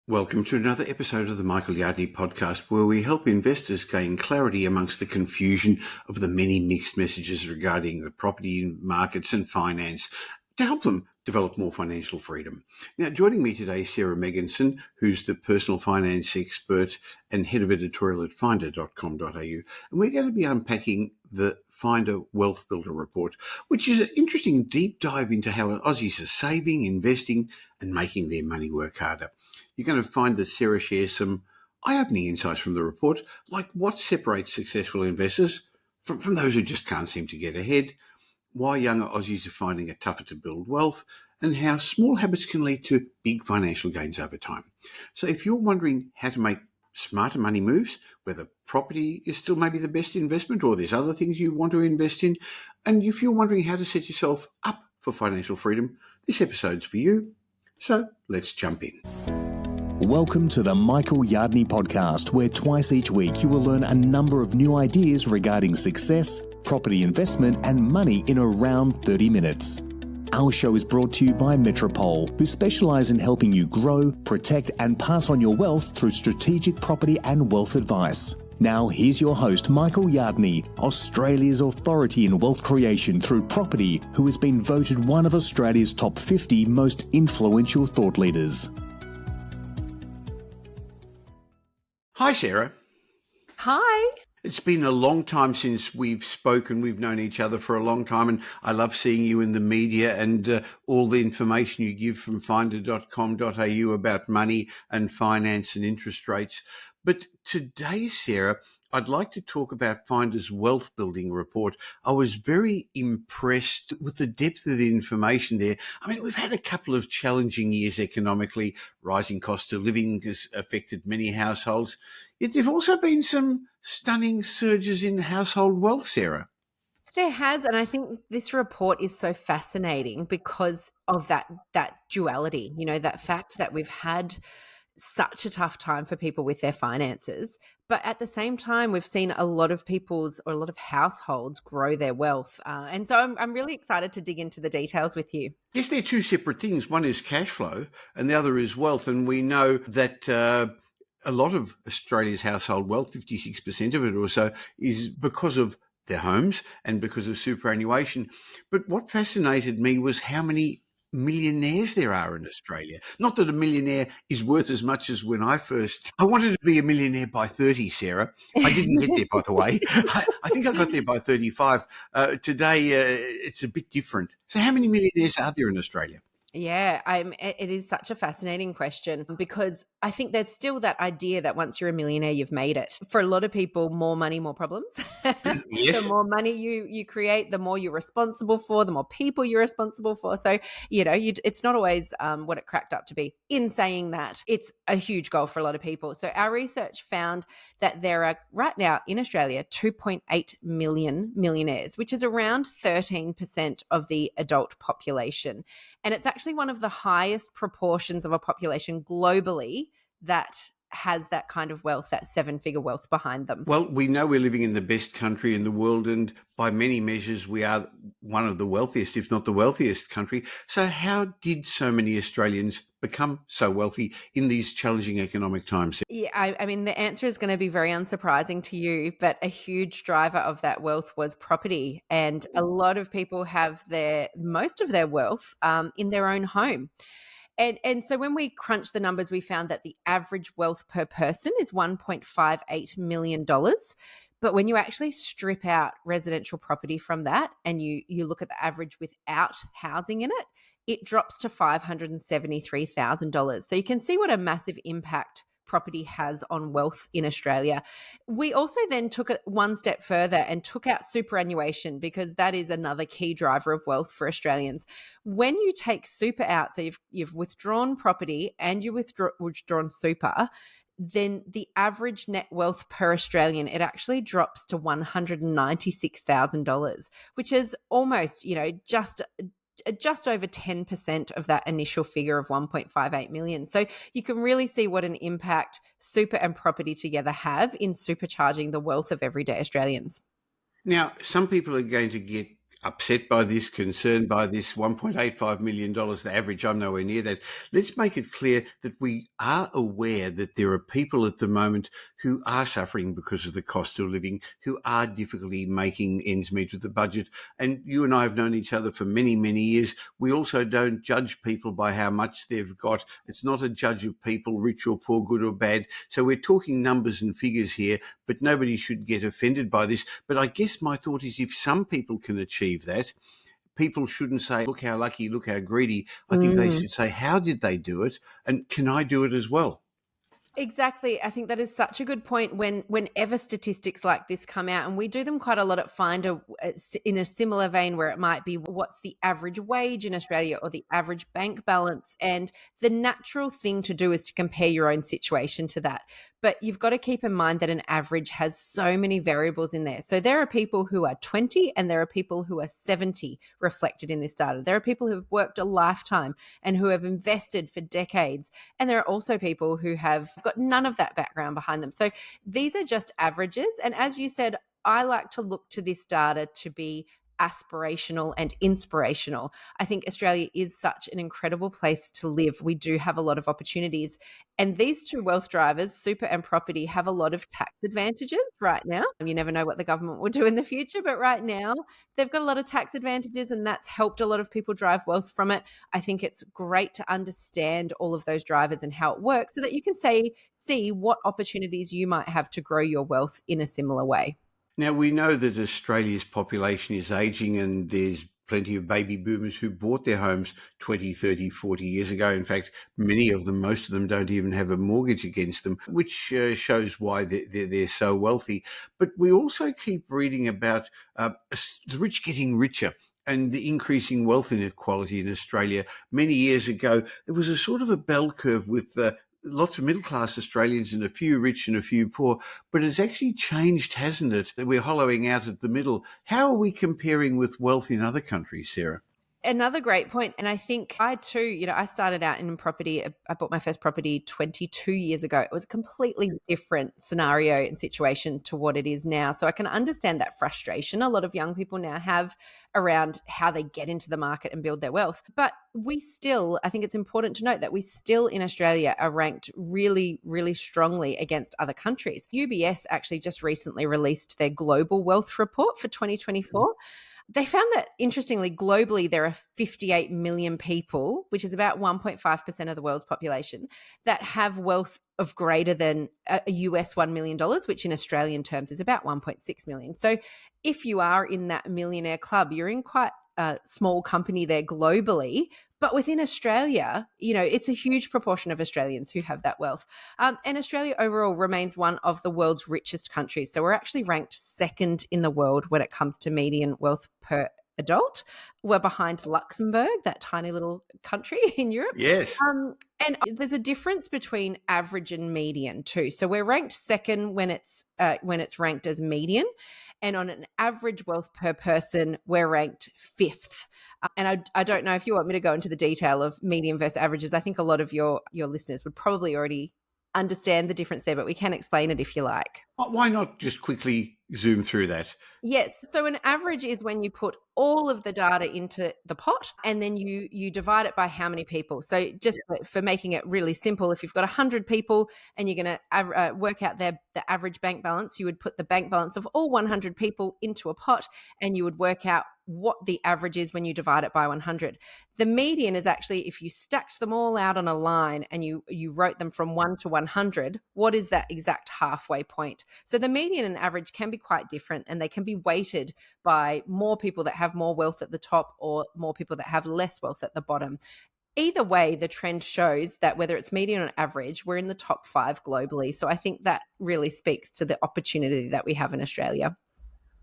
Welcome to another episode of the Michael Yardney podcast, where we help investors gain clarity amongst the confusion of the many mixed messages regarding the property markets and finance to help them develop more financial freedom. Now, joining me today is Sarah Megginson, who's the personal finance expert and head of editorial at finder.com.au. And we're going to be unpacking the Finder Wealth Builder report, which is an interesting deep dive into how Aussies are saving, investing, and making their money work harder. You're going to find that Sarah shares some eye-opening insights from the report, like what separates successful investors from those who just can't seem to get ahead, why younger Aussies are finding it tougher to build wealth, and how small habits can lead to big financial gains over time. So if you're wondering how to make smarter money moves, whether property is still maybe the best investment or there's other things you want to invest in, and if you're wondering how to set yourself up for financial freedom, this episode's for you. So let's jump in. Welcome to the Michael Yardney podcast, where twice each week you will learn a number of new ideas regarding success, property investment and money in around 30 minutes. Our show is brought to you by Metropole, who specialise in helping you grow, protect and pass on your wealth through strategic property and wealth advice. Now here's your host, Michael Yardney, Australia's authority in wealth creation through property, who has been voted one of Australia's top 50 most influential thought leaders. Hi, Sarah. Hi. It's been a long time since we've spoken. We've known each other for a long time, and I love seeing you in the media and all the information you give from finder.com.au about money and finance and interest rates. But today, Sarah, I'd like to talk about Finder's wealth building report. I was very impressed with the depth of the information there. I mean, we've had a couple of challenging years economically. Rising cost of living has affected many households. Yet there have also been some stunning surges in household wealth, Sarah. There has, and I think this report is so fascinating because of that duality, that fact that we've had such a tough time for people with their finances, but at the same time, we've seen a lot of households grow their wealth. And so I'm really excited to dig into the details with you. Yes, they're two separate things. One is cash flow and the other is wealth. And we know that a lot of Australia's household wealth, 56% of it or so, is because of their homes and because of superannuation. But what fascinated me was how many millionaires there are in Australia. Not that a millionaire is worth as much as when I wanted to be a millionaire by 30, Sarah. I didn't get there, by the way. I think I got there by 35. Today, it's a bit different. So how many millionaires are there in Australia? Yeah, it is such a fascinating question because I think there's still that idea that once you're a millionaire, you've made it. For a lot of people, more money, more problems. Yes. The more money you create, the more you're responsible for, the more people you're responsible for. So, it's not always what it cracked up to be. In saying that, it's a huge goal for a lot of people. So our research found that there are right now in Australia 2.8 million millionaires, which is around 13% of the adult population. And it's actually one of the highest proportions of a population globally that has that kind of wealth, that seven-figure wealth behind them. Well, we know we're living in the best country in the world, and by many measures, we are one of the wealthiest, if not the wealthiest country. So how did so many Australians become so wealthy in these challenging economic times? Yeah, I mean, the answer is going to be very unsurprising to you, but a huge driver of that wealth was property. And a lot of people have most of their wealth in their own home. And so when we crunched the numbers, we found that the average wealth per person is $1.58 million. But when you actually strip out residential property from that and you look at the average without housing in it drops to $573,000. So you can see what a massive impact property has on wealth in Australia. We also then took it one step further and took out superannuation because that is another key driver of wealth for Australians. When you take super out, so you've withdrawn property and you withdrawn super, then the average net wealth per Australian, it drops to $196,000, which is almost, just over 10% of that initial figure of 1.58 million. So you can really see what an impact super and property together have in supercharging the wealth of everyday Australians. Now, some people are going to get upset by this, concerned by this, $1.85 million, the average. I'm nowhere near that. Let's make it clear that we are aware that there are people at the moment who are suffering because of the cost of living, who are difficulty making ends meet with the budget. And you and I have known each other for many, many years. We also don't judge people by how much they've got. It's not a judge of people, rich or poor, good or bad. So we're talking numbers and figures here, but nobody should get offended by this. But I guess my thought is, if some people can achieve that, people shouldn't say, look how lucky, look how greedy. I think they should say, how did they do it? And can I do it as well? Exactly. I think that is such a good point whenever statistics like this come out, and we do them quite a lot at Finder in a similar vein where it might be what's the average wage in Australia or the average bank balance. And the natural thing to do is to compare your own situation to that. But you've got to keep in mind that an average has so many variables in there. So there are people who are 20 and there are people who are 70 reflected in this data. There are people who have worked a lifetime and who have invested for decades. And there are also people who have got none of that background behind them. So these are just averages. And as you said, I like to look to this data to be aspirational and inspirational. I think Australia is such an incredible place to live. We do have a lot of opportunities. And these two wealth drivers, super and property, have a lot of tax advantages right now. You never know what the government will do in the future, but right now they've got a lot of tax advantages, and that's helped a lot of people drive wealth from it. I think it's great to understand all of those drivers and how it works so that you can see what opportunities you might have to grow your wealth in a similar way. Now, we know that Australia's population is ageing and there's plenty of baby boomers who bought their homes 20, 30, 40 years ago. In fact, many of them, most of them don't even have a mortgage against them, which shows why they're so wealthy. But we also keep reading about the rich getting richer and the increasing wealth inequality in Australia. Many years ago, there was a sort of a bell curve with lots of middle-class Australians and a few rich and a few poor, but it's actually changed, hasn't it? That we're hollowing out at the middle. How are we comparing with wealth in other countries, Sarah? Another great point. And I think I too, I started out in property. I bought my first property 22 years ago. It was a completely different scenario and situation to what it is now. So I can understand that frustration a lot of young people now have around how they get into the market and build their wealth. But I think it's important to note that we still in Australia are ranked really, really strongly against other countries. UBS actually just recently released their global wealth report for 2024. They found that, interestingly, globally, there are 58 million people, which is about 1.5% of the world's population, that have wealth of greater than a US $1 million, which in Australian terms is about 1.6 million. So if you are in that millionaire club, you're in quite a small company there globally. But within Australia, it's a huge proportion of Australians who have that wealth. And Australia overall remains one of the world's richest countries. So we're actually ranked second in the world when it comes to median wealth per adult. We're behind Luxembourg, that tiny little country in Europe. Yes. And there's a difference between average and median too. So we're ranked second when it's ranked as median. And on an average wealth per person, we're ranked fifth. And I don't know if you want me to go into the detail of median versus averages. I think a lot of your listeners would probably already understand the difference there, but we can explain it if you like. Why not just quickly zoom through that? Yes. So an average is when you put all of the data into the pot and then you divide it by how many people. So just for making it really simple, if you've got 100 people and you're going to work out the average bank balance, you would put the bank balance of all 100 people into a pot and you would work out what the average is when you divide it by 100. The median is actually if you stacked them all out on a line and you wrote them from 1 to 100, what is that exact halfway point? So the median and average can be quite different, and they can be weighted by more people that have more wealth at the top or more people that have less wealth at the bottom. Either way, the trend shows that whether it's median or average, we're in the top 5 globally. So I think that really speaks to the opportunity that we have in Australia.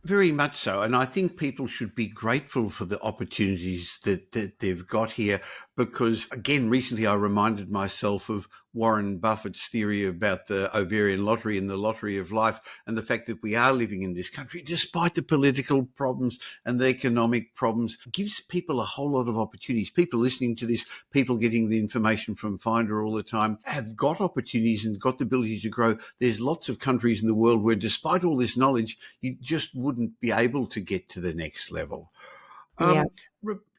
Very much so. And I think people should be grateful for the opportunities that they've got here because, again, recently I reminded myself of Warren Buffett's theory about the ovarian lottery and the lottery of life and the fact that we are living in this country, despite the political problems and the economic problems, gives people a whole lot of opportunities. People listening to this, people getting the information from Finder all the time, have got opportunities and got the ability to grow. There's lots of countries in the world where, despite all this knowledge, you just wouldn't be able to get to the next level. Yeah.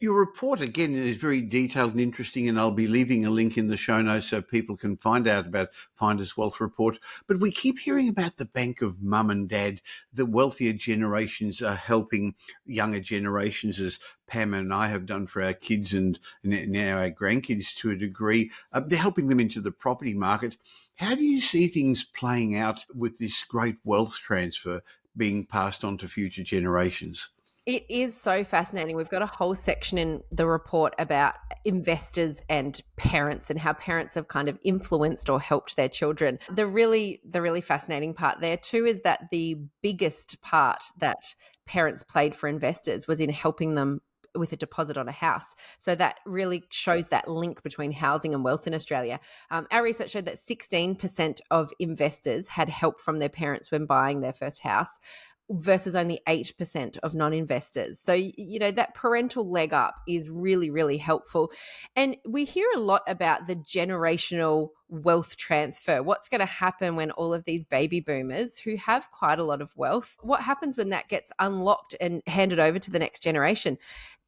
Your report, again, is very detailed and interesting, and I'll be leaving a link in the show notes so people can find out about Finder's Wealth Report. But we keep hearing about the bank of mum and dad. The wealthier generations are helping younger generations, as Pam and I have done for our kids and now our grandkids to a degree. They're helping them into the property market. How do you see things playing out with this great wealth transfer being passed on to future generations? It is so fascinating. We've got a whole section in the report about investors and parents and how parents have kind of influenced or helped their children. The really fascinating part there too is that the biggest part that parents played for investors was in helping them with a deposit on a house. So that really shows that link between housing and wealth in Australia. Our research showed that 16% of investors had help from their parents when buying their first house, versus only 8% of non-investors. So, that parental leg up is really, really helpful. And we hear a lot about the generational wealth transfer. What's going to happen when all of these baby boomers who have quite a lot of wealth, what happens when that gets unlocked and handed over to the next generation?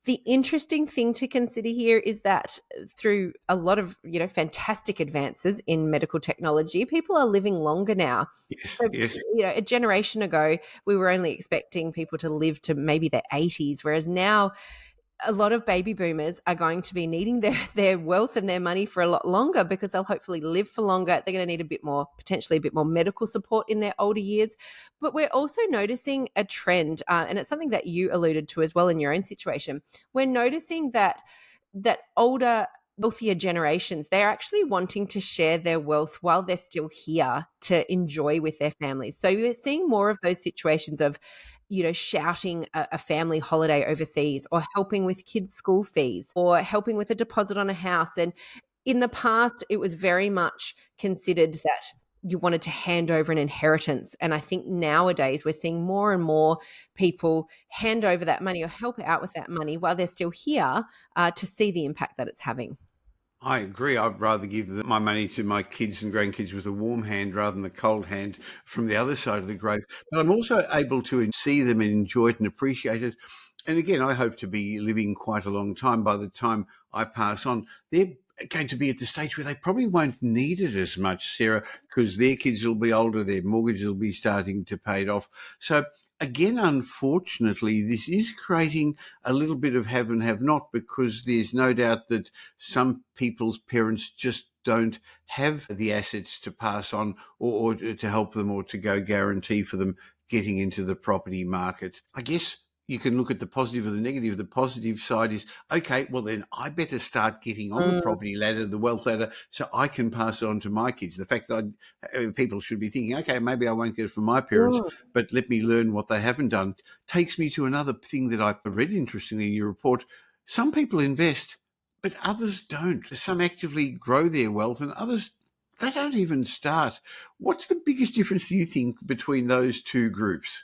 The interesting thing to consider here is that through a lot of, fantastic advances in medical technology, people are living longer now. Yes, So, yes. a generation ago, we were only expecting people to live to maybe their 80s, whereas now a lot of baby boomers are going to be needing their wealth and their money for a lot longer because they'll hopefully live for longer. They're going to need potentially a bit more medical support in their older years. But we're also noticing a trend, and it's something that you alluded to as well in your own situation. We're noticing that older, wealthier generations, they're actually wanting to share their wealth while they're still here to enjoy with their families. So we're seeing more of those situations of, shouting a family holiday overseas, or helping with kids' school fees, or helping with a deposit on a house. And in the past, it was very much considered that you wanted to hand over an inheritance. And I think nowadays we're seeing more and more people hand over that money or help out with that money while they're still here, to see the impact that it's having. I agree. I'd rather give my money to my kids and grandkids with a warm hand rather than the cold hand from the other side of the grave. But I'm also able to see them and enjoy it and appreciate it. And again, I hope to be living quite a long time. By the time I pass on, they're going to be at the stage where they probably won't need it as much, Sarah, because their kids will be older, their mortgage will be starting to pay it off. So again, unfortunately, this is creating a little bit of have and have not, because there's no doubt that some people's parents just don't have the assets to pass on, or to help them, or to go guarantee for them getting into the property market. I guess you can look at the positive or the negative. The positive side is, okay, well then I better start getting on the Mm. property ladder, the wealth ladder, so I can pass it on to my kids. The fact that people should be thinking, okay, maybe I won't get it from my parents, Mm. but let me learn what they haven't done, takes me to another thing that I read interestingly in your report. Some people invest, but others don't. Some actively grow their wealth, and others, they don't even start. What's the biggest difference, do you think, between those two groups?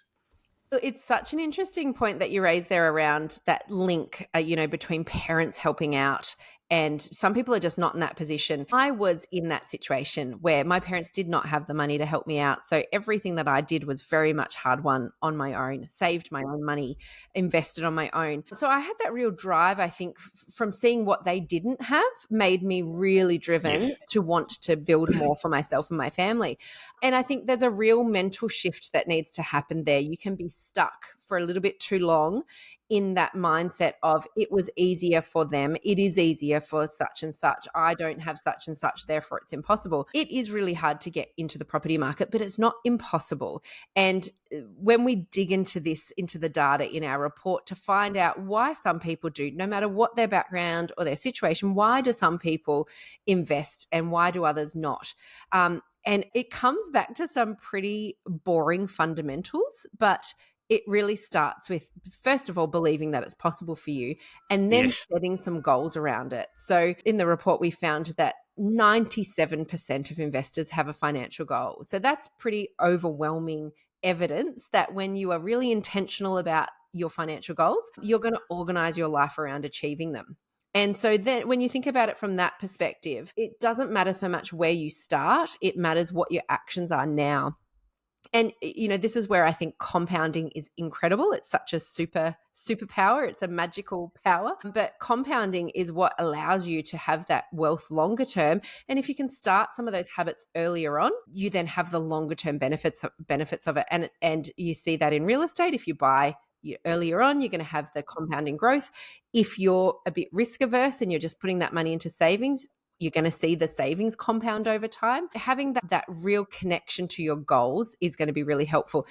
It's such an interesting point that you raised there around that link, between parents helping out, and some people are just not in that position. I was in that situation where my parents did not have the money to help me out. So everything that I did was very much hard won on my own, saved my own money, invested on my own. So I had that real drive, I think, from seeing what they didn't have, made me really Yes. driven to want to build more for myself and my family. And I think there's a real mental shift that needs to happen there. You can be stuck for a little bit too long in that mindset of it was easier for them. It is easier for such and such. I don't have such and such, therefore it's impossible. It is really hard to get into the property market, but it's not impossible. And when we dig into the data in our report to find out why some people do, no matter what their background or their situation, why do some people invest and why do others not? And it comes back to some pretty boring fundamentals, but it really starts with, first of all, believing that it's possible for you, and then Yes. setting some goals around it. So in the report, we found that 97% of investors have a financial goal. So that's pretty overwhelming evidence that when you are really intentional about your financial goals, you're going to organize your life around achieving them. And so then when you think about it from that perspective, it doesn't matter so much where you start, it matters what your actions are now. And, this is where I think compounding is incredible. It's such a superpower. It's a magical power. But compounding is what allows you to have that wealth longer term. And if you can start some of those habits earlier on, you then have the longer term benefits of it. And you see that in real estate. If you buy earlier on, you're going to have the compounding growth. If you're a bit risk averse and you're just putting that money into savings, you're going to see the savings compound over time. Having that real connection to your goals is going to be really helpful.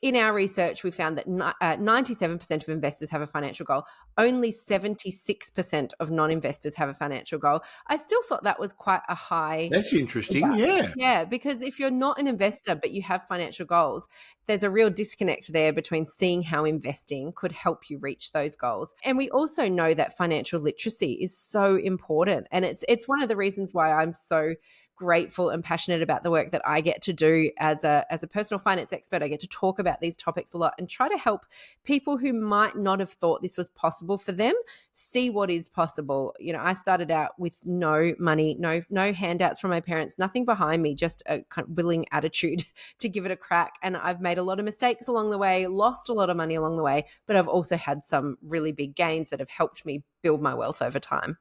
In our research, we found that 97% of investors have a financial goal. Only 76% of non-investors have a financial goal. I still thought that was quite a high. That's interesting. Yeah. Yeah, because if you're not an investor but you have financial goals, there's a real disconnect there between seeing how investing could help you reach those goals. And we also know that financial literacy is so important. And it's one of the reasons why I'm so grateful and passionate about the work that I get to do as a personal finance expert. I get to talk about these topics a lot and try to help people who might not have thought this was possible for them see what is possible. I started out with no money, no handouts from my parents, nothing behind me, just a kind of willing attitude to give it a crack. And I've made a lot of mistakes along the way, lost a lot of money along the way, but I've also had some really big gains that have helped me build my wealth over time.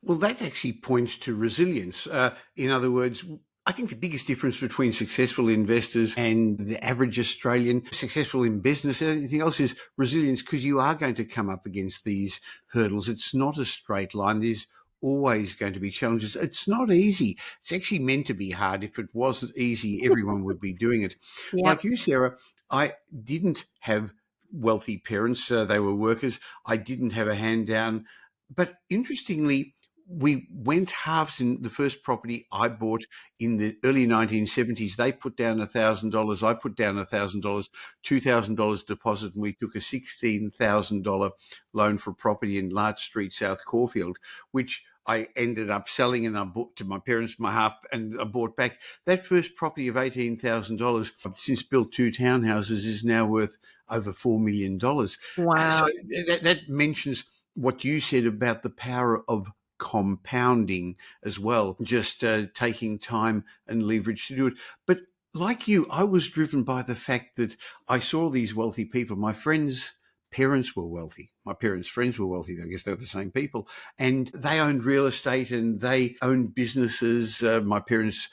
Well, that actually points to resilience. In other words, I think the biggest difference between successful investors and the average Australian, successful in business and anything else, is resilience, because you are going to come up against these hurdles. It's not a straight line. There's always going to be challenges. It's not easy. It's actually meant to be hard. If it wasn't easy, everyone would be doing it. Yeah. Like you, Sarah, I didn't have wealthy parents. They were workers. I didn't have a hand down. But interestingly, we went halves in the first property I bought in the early 1970s. They put down $1,000. I put down $1,000, $2,000 deposit, and we took a $16,000 loan for property in Larch Street, South Caulfield, which I ended up selling, and I bought to my parents my half, and I bought back. That first property of $18,000, I've since built 2 townhouses, is now worth over $4 million. Wow. So that mentions what you said about the power of compounding as well, just taking time and leverage to do it. But like you, I was driven by the fact that I saw these wealthy people. My friends' parents were wealthy. My parents' friends were wealthy. I guess they're the same people. And they owned real estate and they owned businesses. My parents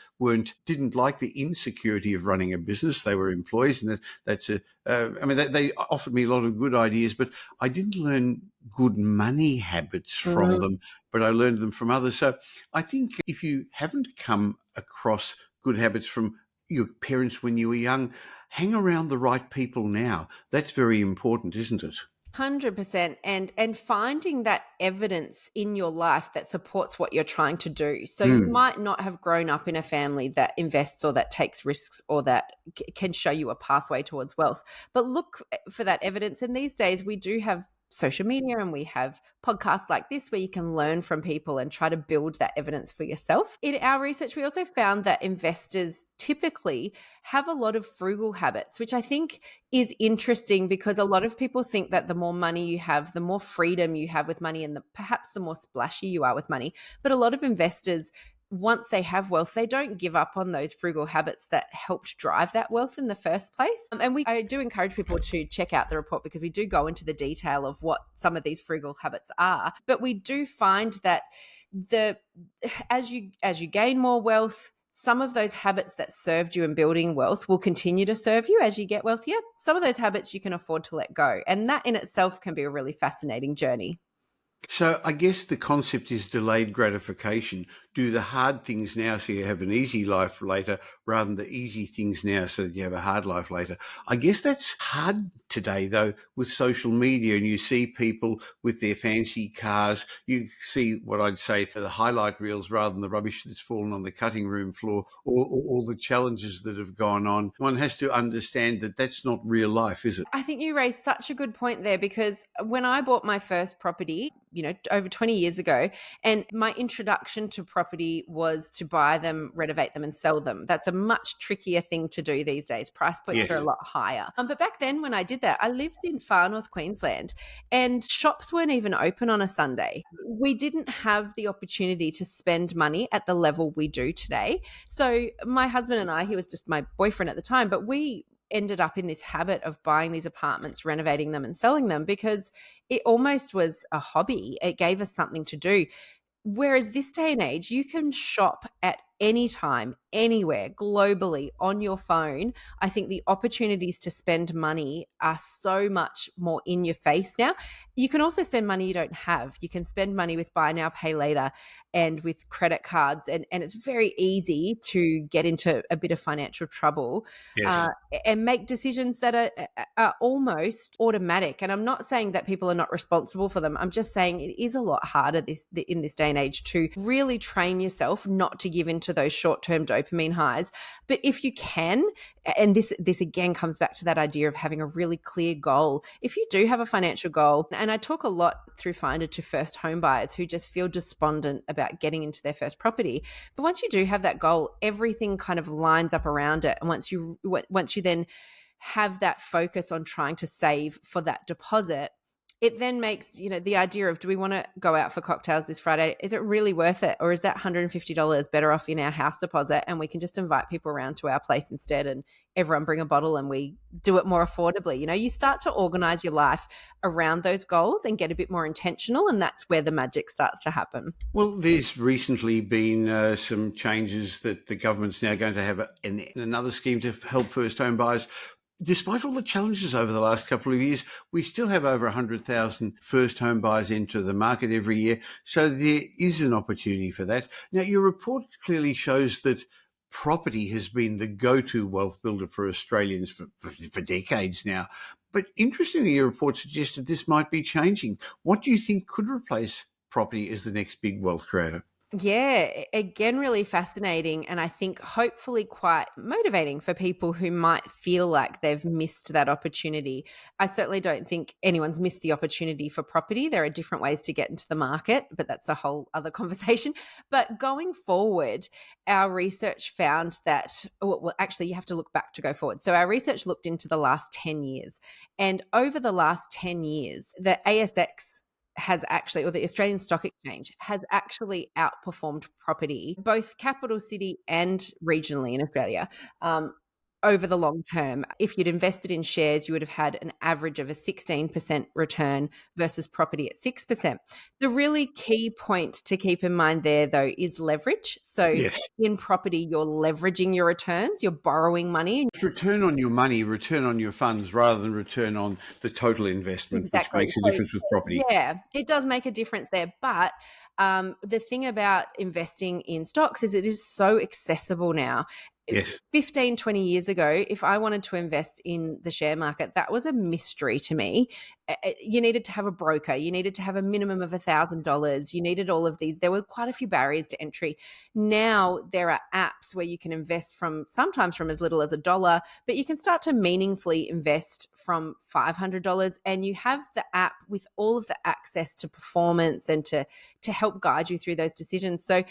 didn't like the insecurity of running a business. They were employees, and they offered me a lot of good ideas, but I didn't learn good money habits from them, but I learned them from others. So I think if you haven't come across good habits from your parents when you were young, hang around the right people now. That's very important, isn't it? 100%. And finding that evidence in your life that supports what you're trying to do. So you might not have grown up in a family that invests or that takes risks or that can show you a pathway towards wealth, but look for that evidence. And these days we do have social media and we have podcasts like this where you can learn from people and try to build that evidence for yourself. In our research, we also found that investors typically have a lot of frugal habits, which I think is interesting because a lot of people think that the more money you have, the more freedom you have with money, and perhaps the more splashy you are with money. But a lot of investors, once they have wealth, they don't give up on those frugal habits that helped drive that wealth in the first place. And I do encourage people to check out the report because we do go into the detail of what some of these frugal habits are. But we do find that as you gain more wealth, some of those habits that served you in building wealth will continue to serve you as you get wealthier. Some of those habits you can afford to let go. And that in itself can be a really fascinating journey. So I guess the concept is delayed gratification. Do the hard things now so you have an easy life later, rather than the easy things now so that you have a hard life later. I guess that's hard today, though, with social media, and you see people with their fancy cars. You see what I'd say the highlight reels rather than the rubbish that's fallen on the cutting room floor, or all the challenges that have gone on. One has to understand that that's not real life, is it? I think you raised such a good point there, because when I bought my first property, over 20 years ago, and my introduction to property was to buy them, renovate them, and sell them. That's a much trickier thing to do these days. Price points are a lot higher. But back then when I did did that. I lived in far north Queensland and shops weren't even open on a Sunday. We didn't have the opportunity to spend money at the level we do today. So my husband and I, he was just my boyfriend at the time, but we ended up in this habit of buying these apartments, renovating them and selling them because it almost was a hobby. It gave us something to do. Whereas this day and age, you can shop at any time, anywhere, globally on your phone. I think the opportunities to spend money are so much more in your face now. You can also spend money you don't have. You can spend money with buy now, pay later and with credit cards. And it's very easy to get into a bit of financial trouble Yes. and make decisions that are almost automatic. And I'm not saying that people are not responsible for them. I'm just saying it is a lot harder in this day and age to really train yourself not to give into those short-term dopamine highs. But if you can, and this again comes back to that idea of having a really clear goal. If you do have a financial goal, and I talk a lot through Finder to first home buyers who just feel despondent about getting into their first property. But once you do have that goal, everything kind of lines up around it. And once you then have that focus on trying to save for that deposit, it then makes, the idea of, do we want to go out for cocktails this Friday? Is it really worth it? Or is that $150 better off in our house deposit and we can just invite people around to our place instead and everyone bring a bottle and we do it more affordably? You start to organize your life around those goals and get a bit more intentional, and that's where the magic starts to happen. Well, there's recently been some changes that the government's now going to have another scheme to help first home buyers. Despite all the challenges over the last couple of years, we still have over 100,000 first home buyers enter the market every year. So there is an opportunity for that. Now, your report clearly shows that property has been the go-to wealth builder for Australians for decades now. But interestingly, your report suggested this might be changing. What do you think could replace property as the next big wealth creator? Yeah, again, really fascinating. And I think hopefully quite motivating for people who might feel like they've missed that opportunity. I certainly don't think anyone's missed the opportunity for property. There are different ways to get into the market, but that's a whole other conversation. But going forward, our research found that, well, actually, you have to look back to go forward. So our research looked into the last 10 years. And over the last 10 years, the ASX has actually, or the Australian Stock Exchange has actually outperformed property, both capital city and regionally in Australia, over the long term. If you'd invested in shares, you would have had an average of a 16% return versus property at 6%. The really key point to keep in mind there, though, is leverage. So Yes. in property, you're leveraging your returns, you're borrowing money. It's return on your money, return on your funds, rather than return on the total investment, Exactly. which makes a difference with property. Yeah, it does make a difference there. But the thing about investing in stocks is it is so accessible now. Yes. 15, 20 years ago, if I wanted to invest in the share market, that was a mystery to me. You needed to have a broker. You needed to have a minimum of $1,000. You needed all of these. There were quite a few barriers to entry. Now there are apps where you can invest sometimes from as little as $1, but you can start to meaningfully invest from $500. And you have the app with all of the access to performance and to help guide you through those decisions. So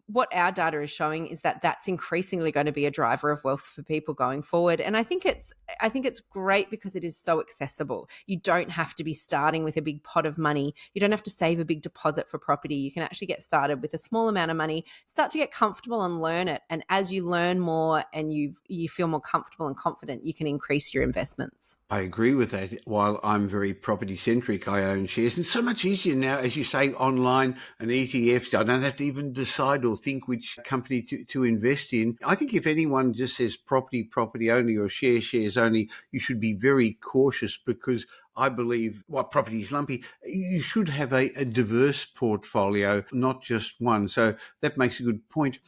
what our data is showing is that that's increasingly going to be a driver of wealth for people going forward. And I think it's great because it is so accessible. You don't have to be starting with a big pot of money. You don't have to save a big deposit for property. You can actually get started with a small amount of money, start to get comfortable and learn it. And as you learn more and you feel more comfortable and confident, you can increase your investments. I agree with that. While I'm very property centric, I own shares, and so much easier now, as you say, online and ETFs. I don't have to even decide or think which company to invest in. I think if anyone just says property only or shares only, you should be very cautious, because I believe while property is lumpy, you should have a diverse portfolio, not just one. So that makes a good point.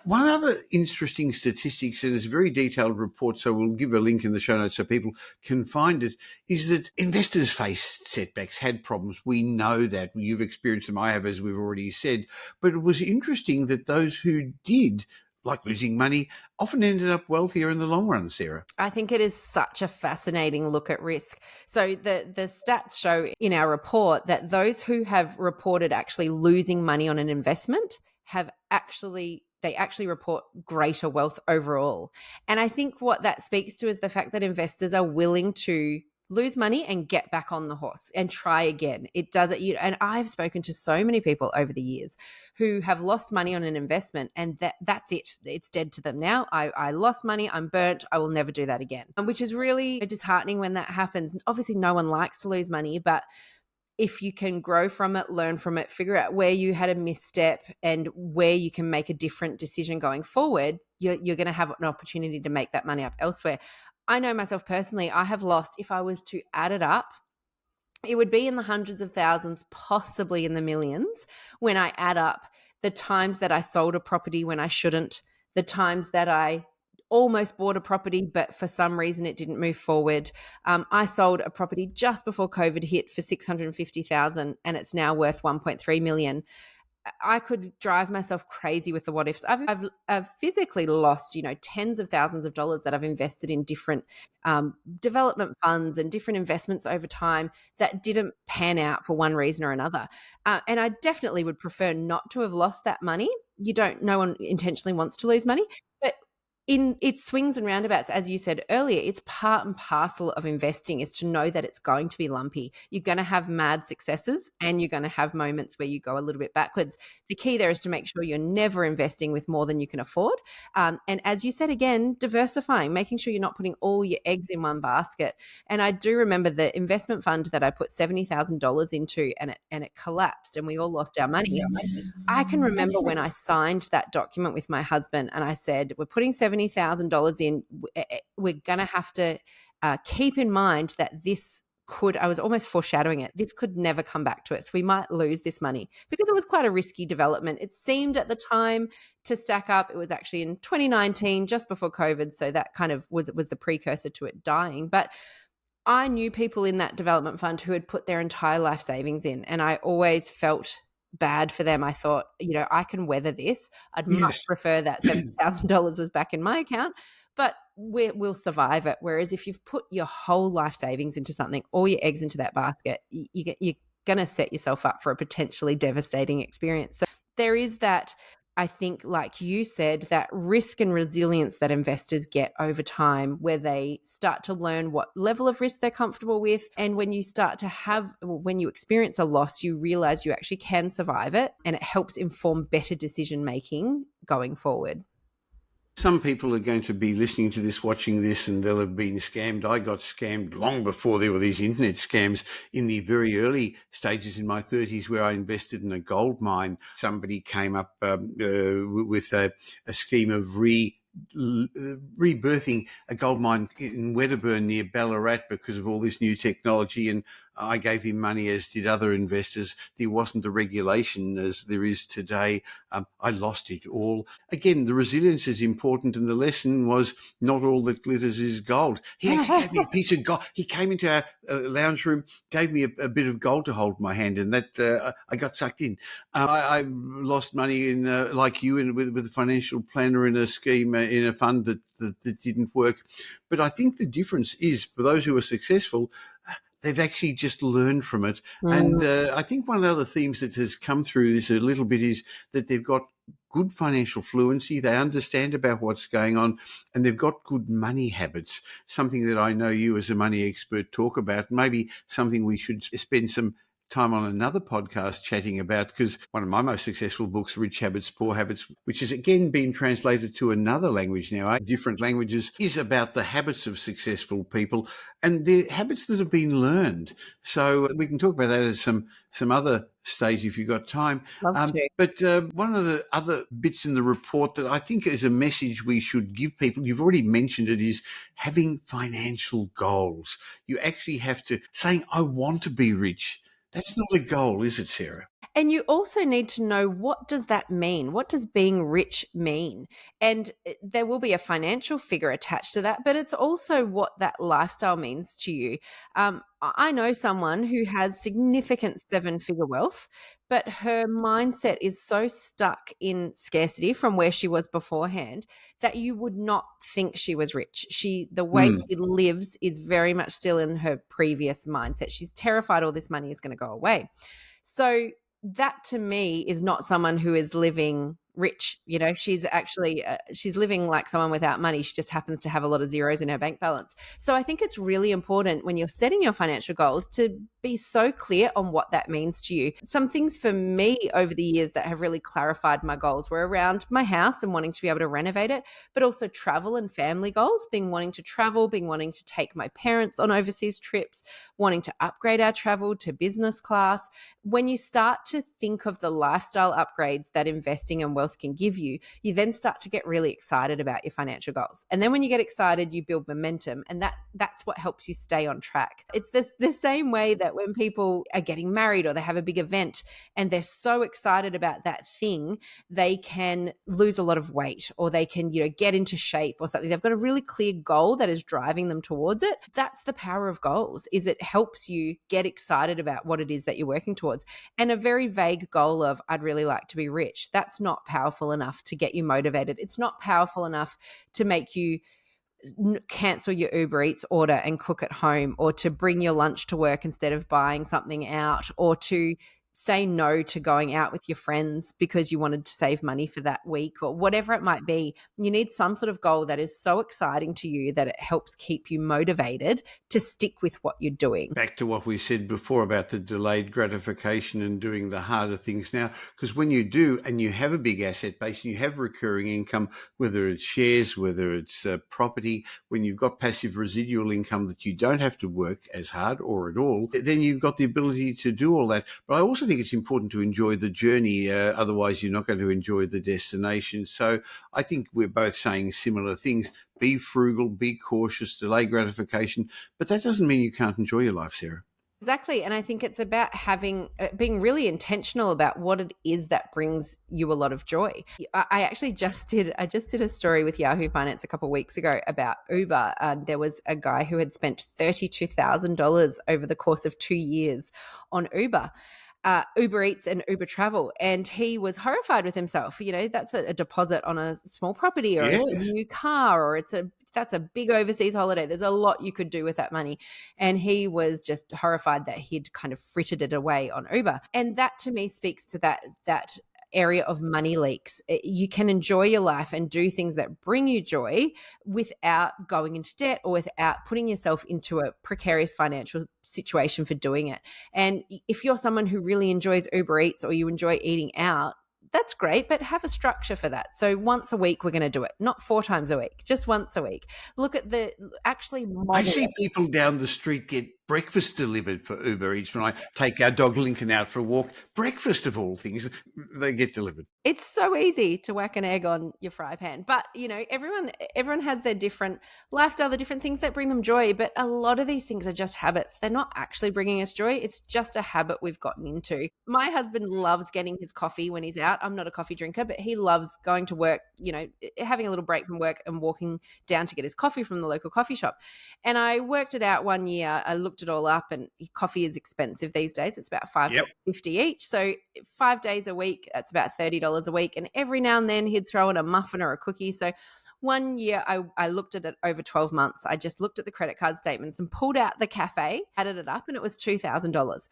One other interesting statistics, and it's a very detailed report, so we'll give a link in the show notes so people can find it, is that investors face setbacks, had problems. We know that. You've experienced them. I have, as we've already said. But it was interesting that those who did, like losing money, often ended up wealthier in the long run, Sarah. I think it is such a fascinating look at risk. So the stats show in our report that those who have reported actually losing money on an investment they actually report greater wealth overall. And I think what that speaks to is the fact that investors are willing to lose money and get back on the horse and try again. It does it. And I've spoken to so many people over the years who have lost money on an investment, and that's it. It's dead to them now. I lost money. I'm burnt. I will never do that again, which is really disheartening when that happens. Obviously, no one likes to lose money, but if you can grow from it, learn from it, figure out where you had a misstep and where you can make a different decision going forward, you're going to have an opportunity to make that money up elsewhere. I know myself personally, I have lost, if I was to add it up, it would be in the hundreds of thousands, possibly in the millions, when I add up the times that I sold a property when I shouldn't, the times that I almost bought a property, but for some reason it didn't move forward. I sold a property just before COVID hit for $650,000 and it's now worth $1.3 million. I could drive myself crazy with the what ifs. I've physically lost, tens of thousands of dollars that I've invested in different development funds and different investments over time that didn't pan out for one reason or another. And I definitely would prefer not to have lost that money. No one intentionally wants to lose money, but in its swings and roundabouts, as you said earlier, it's part and parcel of investing is to know that it's going to be lumpy. You're going to have mad successes and you're going to have moments where you go a little bit backwards. The key there is to make sure you're never investing with more than you can afford. And as you said, again, diversifying, making sure you're not putting all your eggs in one basket. And I do remember the investment fund that I put $70,000 into and it collapsed and we all lost our money. I can remember when I signed that document with my husband and I said, we're putting $70,000 in. We're going to have to keep in mind that I was almost foreshadowing it. This could never come back to us. We might lose this money because it was quite a risky development. It seemed at the time to stack up. It was actually in 2019, just before COVID. So that kind of was the precursor to it dying. But I knew people in that development fund who had put their entire life savings in, and I always felt bad for them. I thought, I can weather this. I'd much prefer that $7,000 was back in my account, but we'll survive it. Whereas if you've put your whole life savings into something, all your eggs into that basket, you're going to set yourself up for a potentially devastating experience. So there is that, I think, like you said, that risk and resilience that investors get over time where they start to learn what level of risk they're comfortable with. And when you when you experience a loss, you realize you actually can survive it and it helps inform better decision making going forward. Some people are going to be listening to this, watching this, and they'll have been scammed. I got scammed long before there were these internet scams in the very early stages in my 30s where I invested in a gold mine. Somebody came up with a scheme of rebirthing a gold mine in Wedderburn near Ballarat because of all this new technology, and I gave him money, as did other investors. There wasn't the regulation as there is today. I lost it all. Again, the resilience is important, and the lesson was not all that glitters is gold. He actually gave me a piece of gold. He came into our lounge room, gave me a bit of gold to hold in my hand, and that I got sucked in. I lost money in like you, and with a financial planner in a scheme in a fund that didn't work. But I think the difference is for those who are successful, they've actually just learned from it. And I think one of the other themes that has come through this a little bit is that they've got good financial fluency. They understand about what's going on, and they've got good money habits, something that I know you as a money expert talk about, maybe something we should spend some time on another podcast chatting about, because one of my most successful books, Rich Habits, Poor Habits, which has again been translated to another language now, different languages, is about the habits of successful people and the habits that have been learned. So we can talk about that at some other stage if you've got time. Love to. But one of the other bits in the report that I think is a message we should give people, you've already mentioned it, is having financial goals. You actually have to saying, I want to be rich. That's not a goal, is it, Sarah? And you also need to know, what does that mean? What does being rich mean? And there will be a financial figure attached to that, but it's also what that lifestyle means to you. I know someone who has significant seven-figure wealth, but her mindset is so stuck in scarcity from where she was beforehand that you would not think she was rich. The way she lives is very much still in her previous mindset. She's terrified all this money is going to go away. So that to me is not someone who is living rich. She's actually she's living like someone without money. She just happens to have a lot of zeros in her bank balance. So I think it's really important when you're setting your financial goals to be so clear on what that means to you. Some things for me over the years that have really clarified my goals were around my house and wanting to be able to renovate it, but also travel and family goals, wanting to travel, wanting to take my parents on overseas trips, wanting to upgrade our travel to business class. When you start to think of the lifestyle upgrades that investing and wealth can give you, you then start to get really excited about your financial goals. And then when you get excited, you build momentum, and that's what helps you stay on track. It's the same way that when people are getting married or they have a big event and they're so excited about that thing, they can lose a lot of weight, or they can, get into shape or something. They've got a really clear goal that is driving them towards it. That's the power of goals, is it helps you get excited about what it is that you're working towards. And a very vague goal of, I'd really like to be rich, that's not powerful enough to get you motivated. It's not powerful enough to make you cancel your Uber Eats order and cook at home, or to bring your lunch to work instead of buying something out, or to say no to going out with your friends because you wanted to save money for that week, or whatever it might be. You need some sort of goal that is so exciting to you that it helps keep you motivated to stick with what you're doing. Back to what we said before about the delayed gratification and doing the harder things now, because when you do and you have a big asset base and you have recurring income, whether it's shares, whether it's property, when you've got passive residual income that you don't have to work as hard or at all, then you've got the ability to do all that. But I also think it's important to enjoy the journey. Otherwise, you're not going to enjoy the destination. So I think we're both saying similar things. Be frugal, be cautious, delay gratification. But that doesn't mean you can't enjoy your life, Sarah. Exactly. And I think it's about being really intentional about what it is that brings you a lot of joy. I actually just did a story with Yahoo Finance a couple of weeks ago about Uber. There was a guy who had spent $32,000 over the course of 2 years on Uber. Uber Eats and Uber Travel, and he was horrified with himself. That's a deposit on a small property, or Yes. a new car, or that's a big overseas holiday. There's a lot you could do with that money. And he was just horrified that he'd kind of frittered it away on Uber. And that to me speaks to that area of money leaks. You can enjoy your life and do things that bring you joy without going into debt, or without putting yourself into a precarious financial situation for doing it. And if you're someone who really enjoys Uber Eats, or you enjoy eating out, that's great, but have a structure for that. So once a week, we're going to do it, not 4 times a week, just once a week. Look at I see people down the street get breakfast delivered for Uber Eats. When I take our dog Lincoln out for a walk, breakfast of all things, they get delivered. It's so easy to whack an egg on your fry pan, but everyone has their different lifestyle, the different things that bring them joy. But a lot of these things are just habits. They're not actually bringing us joy. It's just a habit we've gotten into. My husband loves getting his coffee when he's out. I'm not a coffee drinker, but he loves going to work, having a little break from work and walking down to get his coffee from the local coffee shop. And I worked it out one year. I looked it all up, and coffee is expensive these days. It's about $5.50 each. So 5 days a week, that's about $30 a week. And every now and then he'd throw in a muffin or a cookie. So one year I looked at it over 12 months. I just looked at the credit card statements and pulled out the cafe, added it up, and it was $2,000.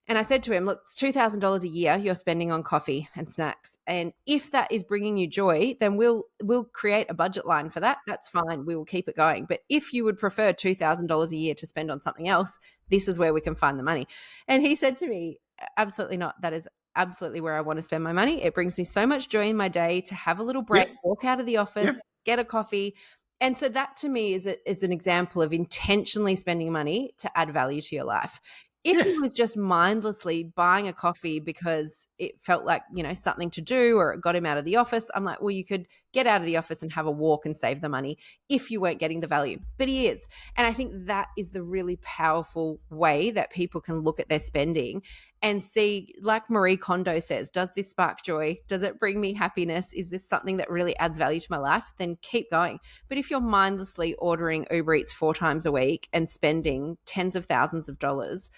And I said to him, look, it's $2,000 a year you're spending on coffee and snacks. And if that is bringing you joy, then we'll create a budget line for that. That's fine. We will keep it going. But if you would prefer $2,000 a year to spend on something else, this is where we can find the money. And he said to me, absolutely not. That is absolutely where I want to spend my money. It brings me so much joy in my day to have a little break, walk out of the office, get a coffee. And so that to me is an example of intentionally spending money to add value to your life. If he was just mindlessly buying a coffee because it felt like, something to do, or it got him out of the office, I'm like, well, you could get out of the office and have a walk and save the money if you weren't getting the value. But he is. And I think that is the really powerful way that people can look at their spending and see, like Marie Kondo says, does this spark joy? Does it bring me happiness? Is this something that really adds value to my life? Then keep going. But if you're mindlessly ordering Uber Eats 4 times a week and spending tens of thousands of dollars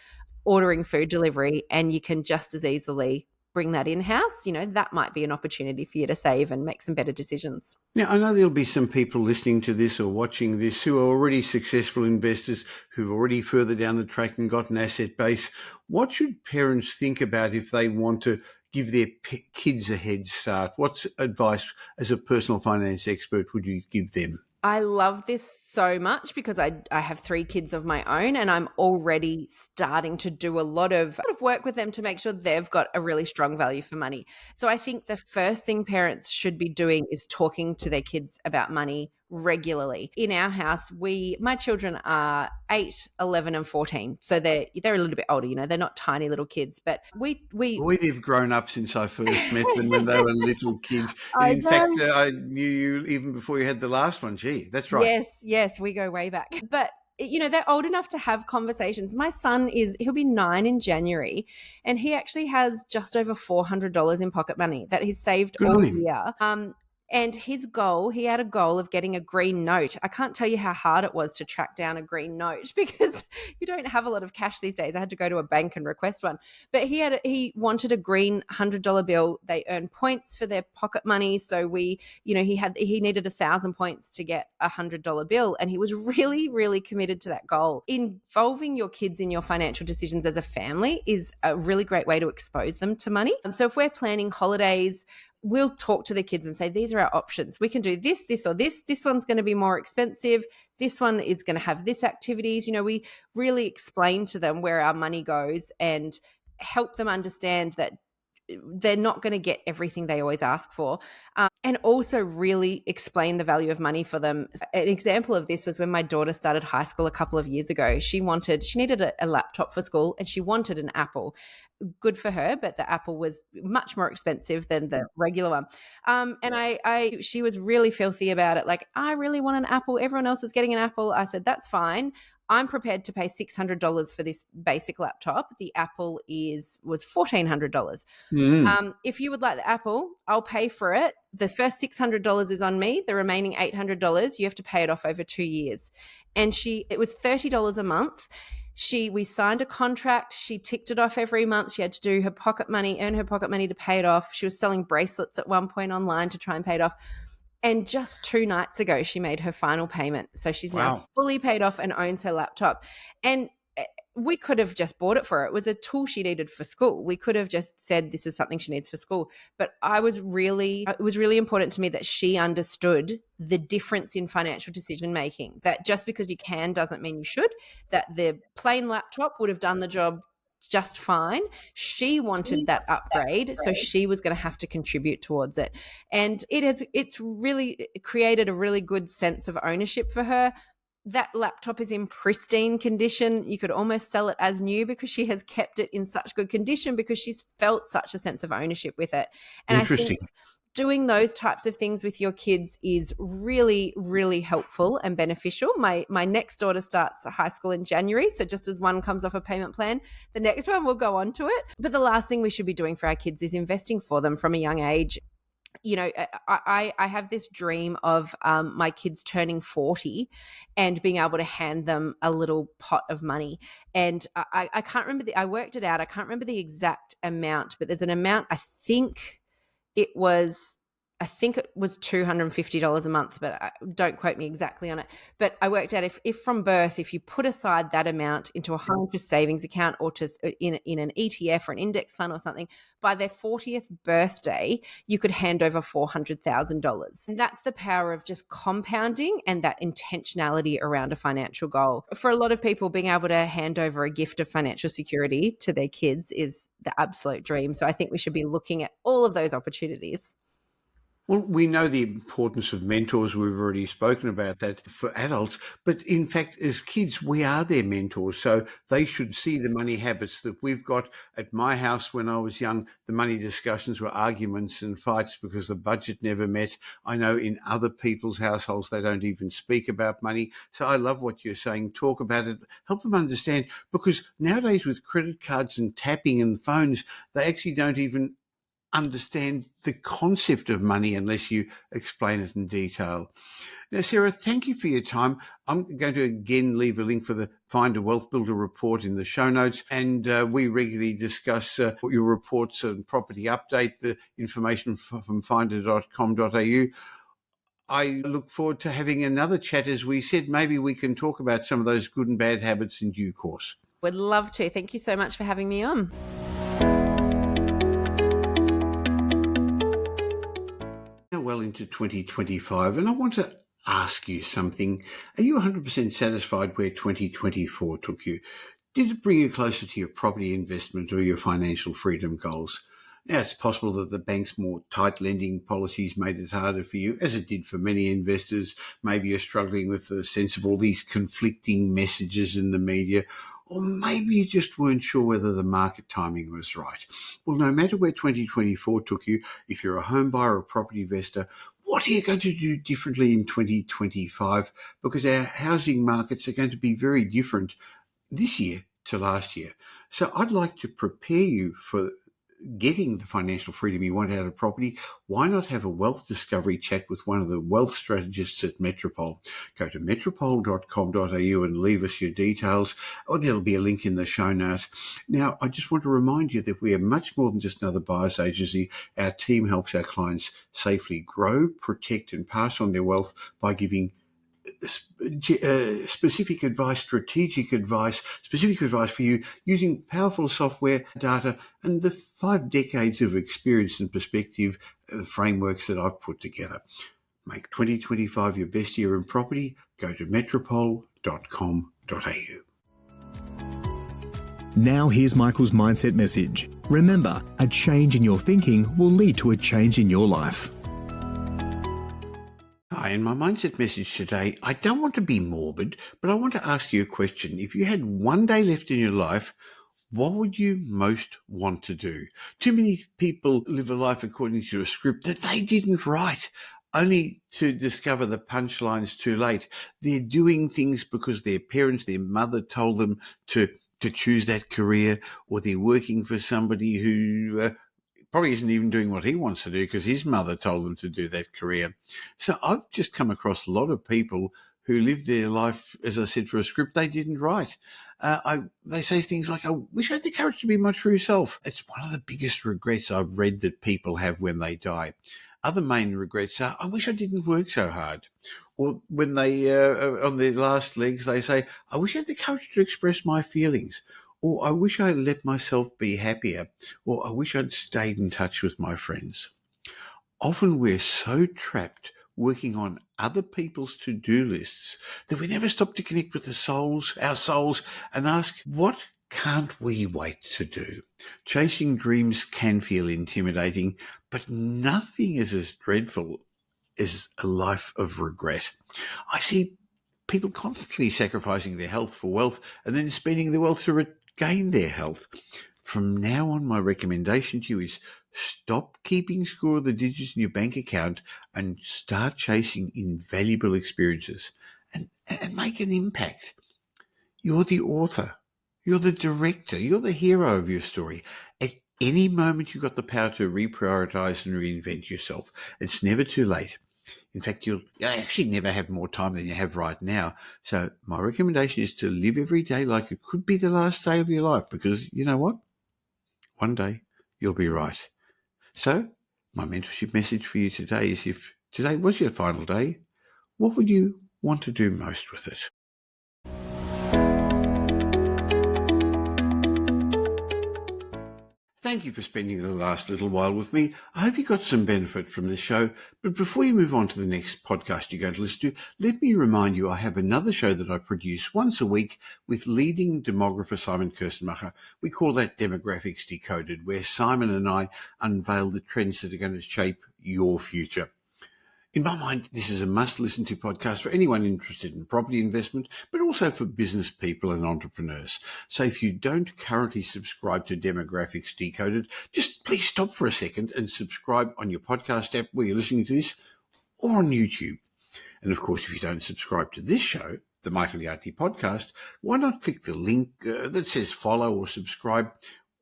ordering food delivery, and you can just as easily bring that in-house, that might be an opportunity for you to save and make some better decisions. Now, I know there'll be some people listening to this or watching this who are already successful investors, who've already further down the track and got an asset base. What should parents think about if they want to give their kids a head start? What advice as a personal finance expert would you give them? I love this so much because I have 3 kids of my own, and I'm already starting to do a lot of work with them to make sure they've got a really strong value for money. So I think the first thing parents should be doing is talking to their kids about money regularly. In our house, my children are 8, 11 and 14. So they're a little bit older, they're not tiny little kids, but we Boy, they've grown up since I first met them when they were little kids. And I in fact, know. I knew you even before you had the last one. Gee, that's right. Yes, we go way back. But they're old enough to have conversations. My son he'll be 9 in January, and he actually has just over $400 in pocket money that he's saved Good all on him. year. And he had a goal of getting a green note. I can't tell you how hard it was to track down a green note because you don't have a lot of cash these days. I had to go to a bank and request one. But he wanted a green $100 bill. They earn points for their pocket money. So he needed 1,000 points to get a $100 bill. And he was really, really committed to that goal. Involving your kids in your financial decisions as a family is a really great way to expose them to money. So if we're planning holidays, we'll talk to the kids and say, these are our options. We can do this, this, or this. This one's going to be more expensive. This one is going to have this activities. We really explain to them where our money goes and help them understand that they're not going to get everything they always ask for. And also really explain the value of money for them. An example of this was when my daughter started high school a couple of years ago. She needed a laptop for school, and she wanted an Apple. Good for her, but the Apple was much more expensive than the regular one. And she was really filthy about it. Like, I really want an Apple. Everyone else is getting an Apple. I said, that's fine. I'm prepared to pay $600 for this basic laptop. The Apple was $1,400. If you would like the Apple, I'll pay for it. The first $600 is on me. The remaining $800, you have to pay it off over 2 years. And it was $30 a month. We signed a contract. She ticked it off every month. She had to earn her pocket money to pay it off. She was selling bracelets at one point online to try and pay it off. And just 2 nights ago, she made her final payment. So she's now fully paid off and owns her laptop. And we could have just bought it for her. It was a tool she needed for school. We could have just said this is something she needs for school. But it was really important to me that she understood the difference in financial decision making, that just because you can doesn't mean you should, that the plain laptop would have done the job just fine. She wanted that upgrade, so she was going to have to contribute towards it. And it's really created a really good sense of ownership for her. That laptop is in pristine condition. You could almost sell it as new because she has kept it in such good condition because she's felt such a sense of ownership with it. And Interesting. I think doing those types of things with your kids is really, really helpful and beneficial. My next daughter starts high school in January. So just as one comes off a payment plan, the next one will go on to it. But the last thing we should be doing for our kids is investing for them from a young age. I have this dream of my kids turning 40 and being able to hand them a little pot of money. And I can't remember I worked it out. I can't remember the exact amount, but there's an amount. I think it was $250 a month, but don't quote me exactly on it. But I worked out if from birth, if you put aside that amount into a high interest savings account or in an ETF or an index fund or something, by their 40th birthday, you could hand over $400,000. And that's the power of just compounding and that intentionality around a financial goal. For a lot of people, being able to hand over a gift of financial security to their kids is the absolute dream. So I think we should be looking at all of those opportunities. Well, we know the importance of mentors. We've already spoken about that for adults. But in fact, as kids, we are their mentors. So they should see the money habits that we've got. At my house when I was young, the money discussions were arguments and fights because the budget never met. I know in other people's households, they don't even speak about money. So I love what you're saying. Talk about it. Help them understand. Because nowadays with credit cards and tapping and phones, they actually don't even understand the concept of money unless you explain it in detail. Now, Sarah, thank you for your time. I'm going to again leave a link for the Find a Wealth Builder report in the show notes, and we regularly discuss your reports and property update, the information from finder.com.au. I look forward to having another chat. As we said, maybe we can talk about some of those good and bad habits in due course. Would love to. Thank you so much for having me on. well into 2025, and I want to ask you something. Are you 100% satisfied where 2024 took you? Did it bring you closer to your property investment or your financial freedom goals? Now, it's possible that the bank's more tight lending policies made it harder for you, as it did for many investors. Maybe you're struggling with the sense of all these conflicting messages in the media, or maybe you just weren't sure whether the market timing was right. Well, no matter where 2024 took you, if you're a home buyer or a property investor, what are you going to do differently in 2025? Because our housing markets are going to be very different this year to last year. So I'd like to prepare you for getting the financial freedom you want out of property. Why not have a wealth discovery chat with one of the wealth strategists at Metropole? Go to metropole.com.au and leave us your details, or there'll be a link in the show notes. Now, I just want to remind you that we are much more than just another buyer's agency. Our team helps our clients safely grow, protect, and pass on their wealth by giving specific advice for you using powerful software, data, and the 5 decades of experience and perspective frameworks that I've put together. Make 2025 your best year in property. Go to metropole.com.au. Now here's Michael's mindset message. Remember, a change in your thinking will lead to a change in your life. Hi, in my mindset message today, I don't want to be morbid, but I want to ask you a question. If you had one day left in your life, what would you most want to do? Too many people live a life according to a script that they didn't write, only to discover the punchlines too late. They're doing things because their parents, their mother told them to choose that career, or they're working for somebody who probably isn't even doing what he wants to do because his mother told them to do that career. So I've just come across a lot of people who live their life, as I said, for a script they didn't write. They say things like, I wish I had the courage to be my true self. It's one of the biggest regrets I've read that people have when they die. Other main regrets are, I wish I didn't work so hard. Or when they, on their last legs, they say, I wish I had the courage to express my feelings. Or I wish I'd let myself be happier. Or I wish I'd stayed in touch with my friends. Often we're so trapped working on other people's to-do lists that we never stop to connect with our souls, and ask, what can't we wait to do? Chasing dreams can feel intimidating, but nothing is as dreadful as a life of regret. I see people constantly sacrificing their health for wealth and then spending the wealth to regain their health. From now on, my recommendation to you is stop keeping score of the digits in your bank account and start chasing invaluable experiences and make an impact. You're the author. You're the director. You're the hero of your story. At any moment, you've got the power to reprioritize and reinvent yourself. It's never too late. In fact, you'll actually never have more time than you have right now. So my recommendation is to live every day like it could be the last day of your life, because you know what? One day you'll be right. So my mentorship message for you today is, if today was your final day, what would you want to do most with it? Thank you for spending the last little while with me. I hope you got some benefit from this show. But before you move on to the next podcast you're going to listen to, let me remind you I have another show that I produce once a week with leading demographer Simon Kirstenmacher. We call that Demographics Decoded, where Simon and I unveil the trends that are going to shape your future. In my mind, this is a must-listen to podcast for anyone interested in property investment, but also for business people and entrepreneurs. So if you don't currently subscribe to Demographics Decoded, just please stop for a second and subscribe on your podcast app where you're listening to this, or on YouTube. And of course, if you don't subscribe to this show, the Michael Yardney podcast, why not click the link that says follow or subscribe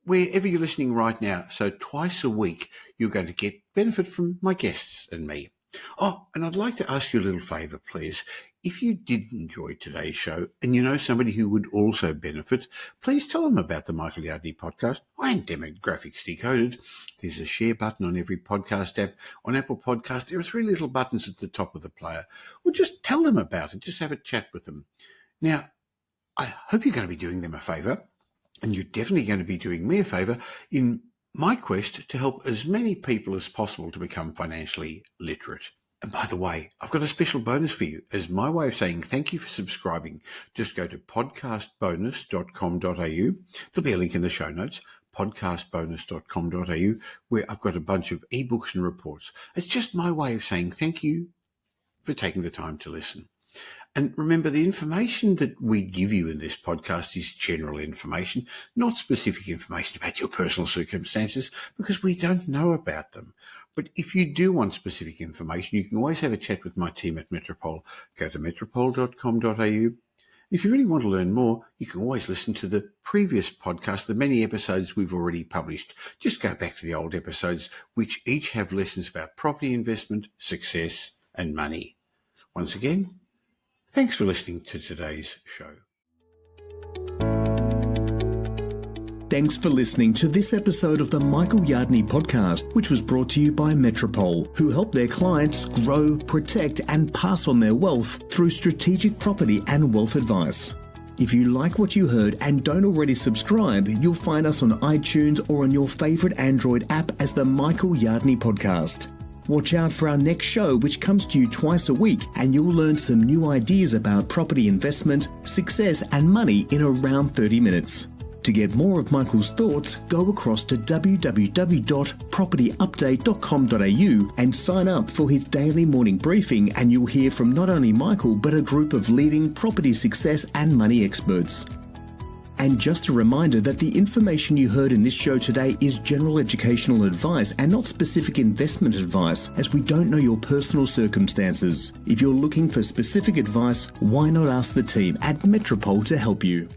wherever you're listening right now. So twice a week, you're going to get benefit from my guests and me. Oh, and I'd like to ask you a little favour, please. If you did enjoy today's show and you know somebody who would also benefit, please tell them about the Michael Yardney podcast and Demographics Decoded. There's a share button on every podcast app. On Apple Podcasts, there are 3 little buttons at the top of the player. Well, just tell them about it. Just have a chat with them. Now, I hope you're going to be doing them a favour, and you're definitely going to be doing me a favour in my quest to help as many people as possible to become financially literate. And by the way, I've got a special bonus for you. As my way of saying thank you for subscribing, just go to podcastbonus.com.au. There'll be a link in the show notes, podcastbonus.com.au, where I've got a bunch of ebooks and reports. It's just my way of saying thank you for taking the time to listen. And remember, the information that we give you in this podcast is general information, not specific information about your personal circumstances, because we don't know about them. But if you do want specific information, you can always have a chat with my team at Metropole. Go to metropole.com.au. If you really want to learn more, you can always listen to the previous podcast, the many episodes we've already published. Just go back to the old episodes, which each have lessons about property investment, success, and money. Once again, thanks for listening to today's show. Thanks for listening to this episode of the Michael Yardney podcast, which was brought to you by Metropole, who help their clients grow, protect, and pass on their wealth through strategic property and wealth advice. If you like what you heard and don't already subscribe, you'll find us on iTunes or on your favorite Android app as the Michael Yardney podcast. Watch out for our next show, which comes to you twice a week, and you'll learn some new ideas about property investment, success, and money in around 30 minutes. To get more of Michael's thoughts, go across to www.propertyupdate.com.au and sign up for his daily morning briefing, and you'll hear from not only Michael, but a group of leading property success and money experts. And just a reminder that the information you heard in this show today is general educational advice and not specific investment advice, as we don't know your personal circumstances. If you're looking for specific advice, why not ask the team at Metropole to help you?